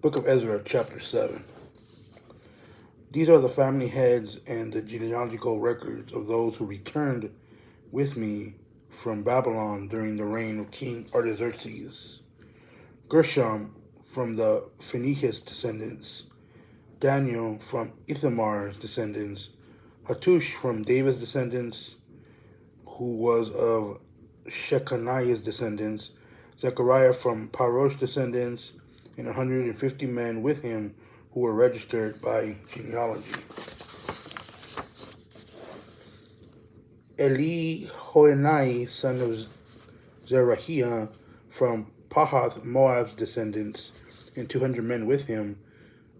Book of Ezra, chapter 7. These are the family heads and the genealogical records of those who returned with me from Babylon during the reign of King Artaxerxes. Gershom from the Phoenicians descendants, Daniel from Ithamar's descendants, Hattush from David's descendants, who was of Shechaniah's descendants, Zechariah from Parosh's descendants, and 150 men with him who were registered by genealogy. Elihoenai, son of Zerahiah, from Pahath Moab's descendants, and 200 men with him.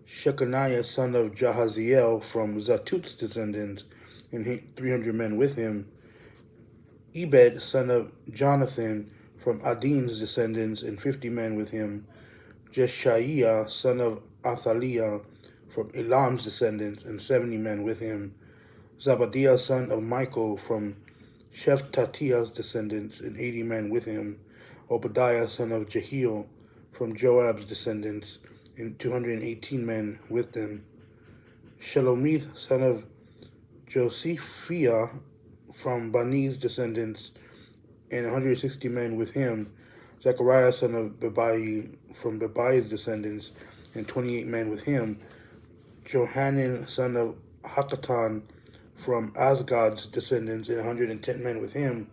Shechaniah, son of Jahaziel, from Zatut's descendants, and 300 men with him. Ebed, son of Jonathan, from Adin's descendants, and 50 men with him. Jeshaiah, son of Athaliah, from Elam's descendants, and 70 men with him. Zabadiah, son of Michael, from Shephatiah's descendants, and 80 men with him. Obadiah, son of Jehiel, from Joab's descendants, and 218 men with them. Shelomith, son of Josephiah, from Bani's descendants, and 160 men with him. Zechariah, son of Bebai, from Bebai's descendants, and 28 men with him. Johanan, son of Hakatan, from Azgad's descendants, and 110 men with him.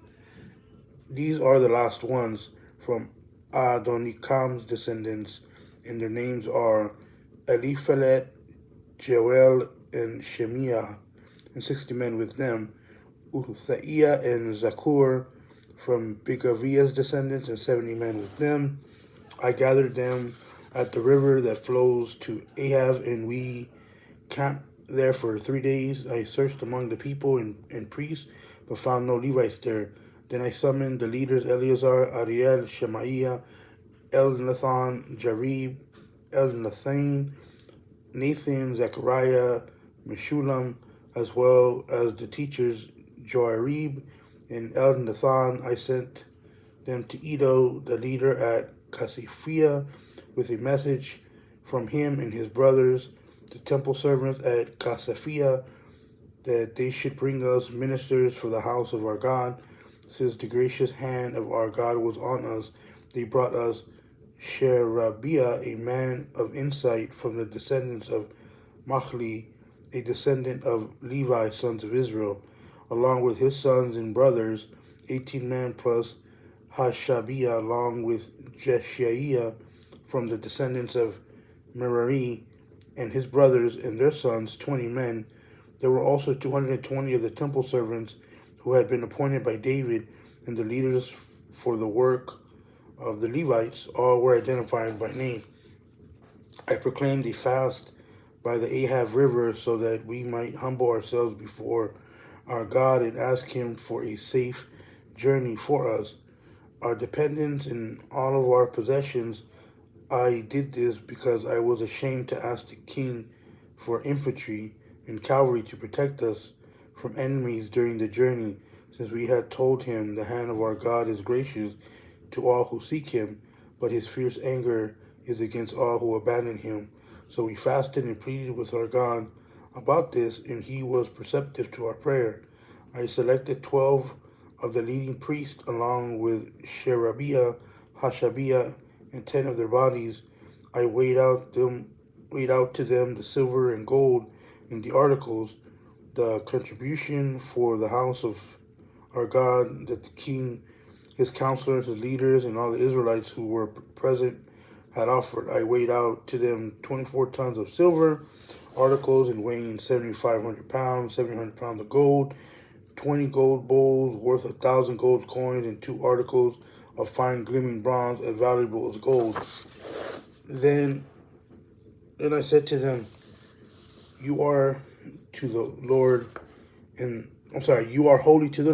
These are the last ones from Adonikam's descendants, and their names are Eliphelet, Joel, and Shemiah, and 60 men with them. Uthaiah and Zakur, from Bigavia's descendants, and 70 men with them. I gathered them at the river that flows to Ahab, and we camped there for 3 days. I searched among the people and priests, but found no Levites there. Then I summoned the leaders Eleazar, Ariel, Shemaiah, Elnathan, Jarib, Elnathan, Nathan, Zechariah, Meshulam, as well as the teachers Joarib and Elnathan. I sent them to Edo, the leader at Casiphia, with a message from him and his brothers, the temple servants at Casiphia, that they should bring us ministers for the house of our God. Since the gracious hand of our God was on us, they brought us Sherebiah, a man of insight from the descendants of Machli, a descendant of Levi, sons of Israel, along with his sons and brothers, 18 men plus Hashabiah, along with Jeshaiah from the descendants of Merari, and his brothers and their sons, 20 men. There were also 220 of the temple servants who had been appointed by David, and the leaders for the work of the Levites. All were identified by name. I proclaimed a fast by the Ahab River so that we might humble ourselves before our God and ask him for a safe journey for us, our dependents, and all of our possessions. I did this because I was ashamed to ask the king for infantry and cavalry to protect us from enemies during the journey, since we had told him the hand of our God is gracious to all who seek him, but his fierce anger is against all who abandon him. So we fasted and pleaded with our God about this, and he was receptive to our prayer. I selected 12 of the leading priests, along with Sherebiah, Hashabiah, and 10 of their bodies. I weighed out to them the silver and gold and the articles, the contribution for the house of our God that the king, his counselors, his leaders, and all the Israelites who were present had offered. I weighed out to them 24 tons of silver articles and weighing 7,500 pounds, 700 pounds of gold, 20 gold bowls worth 1,000 gold coins, and 2 articles of fine gleaming bronze as valuable as gold. Then I said to them, you are holy to the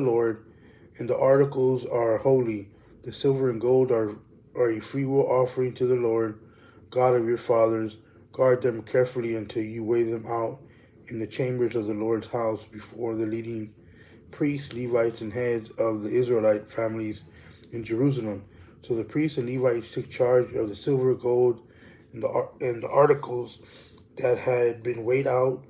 Lord, and the articles are holy. The silver and gold are a freewill offering to the Lord, God of your fathers. Guard them carefully until you weigh them out in the chambers of the Lord's house before the leading priests, Levites, and heads of the Israelite families in Jerusalem. So the priests and Levites took charge of the silver, gold, and the articles that had been weighed out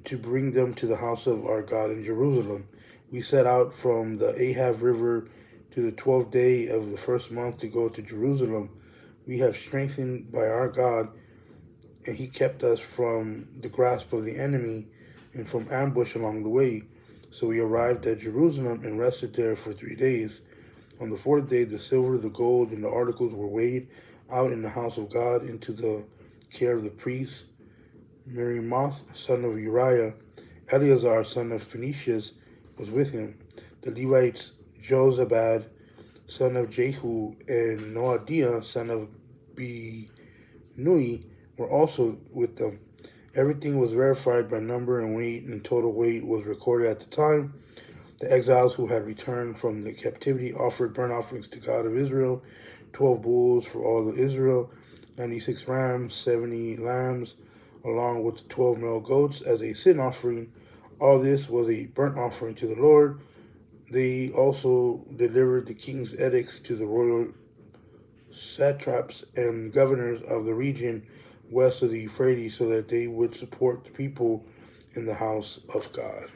to bring them to the house of our God in Jerusalem. We set out from the Ahab River to the 12th day of the first month to go to Jerusalem. We have strengthened by our God, and he kept us from the grasp of the enemy and from ambush along the way. So we arrived at Jerusalem and rested there for 3 days. On the 4th day, the silver, the gold, and the articles were weighed out in the house of God into the care of the priest Merimoth, son of Uriah. Eleazar, son of Phoenicius, was with him. The Levites, Jozabad, son of Jehu, and Noadiah, son of Binui, were also with them. Everything was verified by number and weight, and total weight was recorded at the time. The exiles who had returned from the captivity offered burnt offerings to God of Israel, 12 bulls for all of Israel, 96 rams, 70 lambs, along with the 12 male goats as a sin offering. All this was a burnt offering to the Lord. They also delivered the king's edicts to the royal satraps and governors of the region west of the Euphrates so that they would support the people in the house of God.